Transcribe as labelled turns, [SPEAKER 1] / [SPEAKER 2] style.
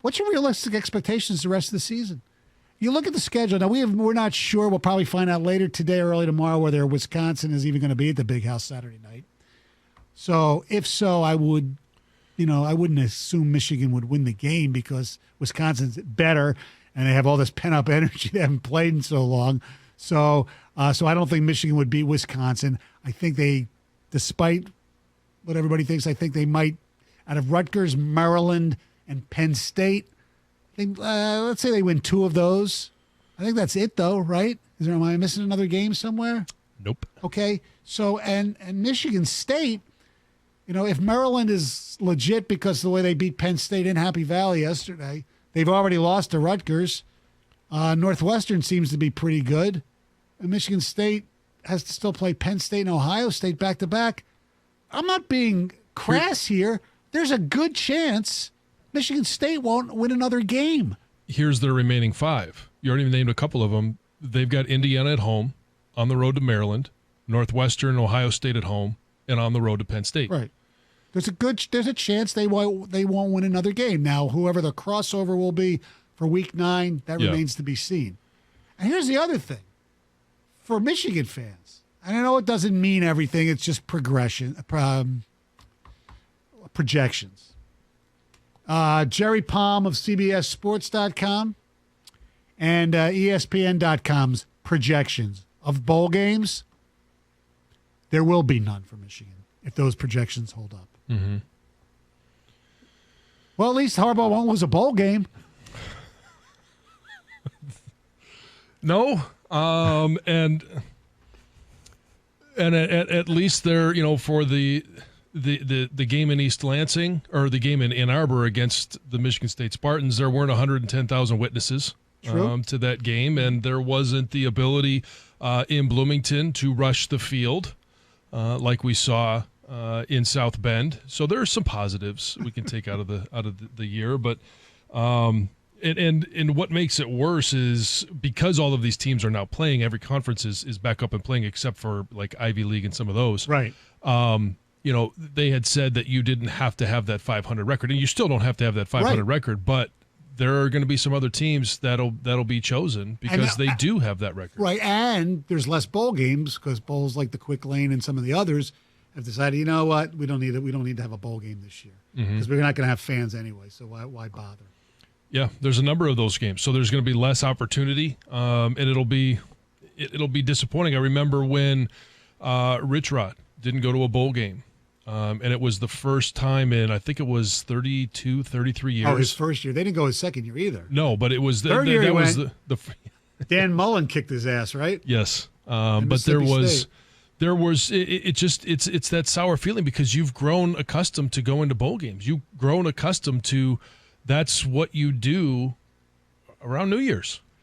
[SPEAKER 1] What's your realistic expectations the rest of the season? You look at the schedule. Now, we're not sure. We'll probably find out later today or early tomorrow whether Wisconsin is even going to be at the Big House Saturday night. So, if so, I wouldn't assume Michigan would win the game because Wisconsin's better and they have all this pent-up energy. They haven't played in so long. So I don't think Michigan would beat Wisconsin. I think they, despite what everybody thinks, I think they might, out of Rutgers, Maryland, and Penn State, let's say they win 2 of those. I think that's it, though, right? Am I missing another game somewhere?
[SPEAKER 2] Nope.
[SPEAKER 1] Okay. So, and Michigan State, if Maryland is legit because of the way they beat Penn State in Happy Valley yesterday, they've already lost to Rutgers. Northwestern seems to be pretty good. And Michigan State has to still play Penn State and Ohio State back-to-back. I'm not being crass here. There's a good chance Michigan State won't win another game.
[SPEAKER 2] Here's their remaining 5. You already named a couple of them. They've got Indiana at home, on the road to Maryland, Northwestern, Ohio State at home, and on the road to Penn State.
[SPEAKER 1] Right. There's a chance they won't win another game. Now, whoever the crossover will be for Week 9, that remains to be seen. And here's the other thing. For Michigan fans, and I know it doesn't mean everything, it's just projections. Jerry Palm of CBSSports.com and ESPN.com's projections of bowl games, there will be none for Michigan if those projections hold up.
[SPEAKER 2] Mm-hmm.
[SPEAKER 1] Well, at least Harbaugh won't lose a bowl game.
[SPEAKER 2] No, and at least they're for the game in East Lansing or the game in Ann Arbor against the Michigan State Spartans, there weren't 110,000 witnesses to that game, and there wasn't the ability in Bloomington to rush the field like we saw in South Bend. So there are some positives we can take out of the year, but. And what makes it worse is because all of these teams are now playing, every conference is back up and playing except for like Ivy League and some of those.
[SPEAKER 1] Right.
[SPEAKER 2] They had said that you didn't have to have that 500 record, and you still don't have to have that 500 record, but there are going to be some other teams that'll be chosen because they do have that record.
[SPEAKER 1] Right, and there's less bowl games because bowls like the Quick Lane and some of the others have decided, you know what, we don't need to have a bowl game this year because we're not going to have fans anyway, so why bother?
[SPEAKER 2] Yeah, there's a number of those games, so there's going to be less opportunity, and it'll be disappointing. I remember when Rich Rod didn't go to a bowl game, and it was the first time in, I think it was 32, 33 years.
[SPEAKER 1] Oh, his first year. They didn't go his second year either.
[SPEAKER 2] No, but it was
[SPEAKER 1] third year.
[SPEAKER 2] Dan
[SPEAKER 1] Mullen kicked his ass, right?
[SPEAKER 2] Yes, but there was it's that sour feeling because you've grown accustomed to going to bowl games. You've grown accustomed to. That's what you do around New Year's.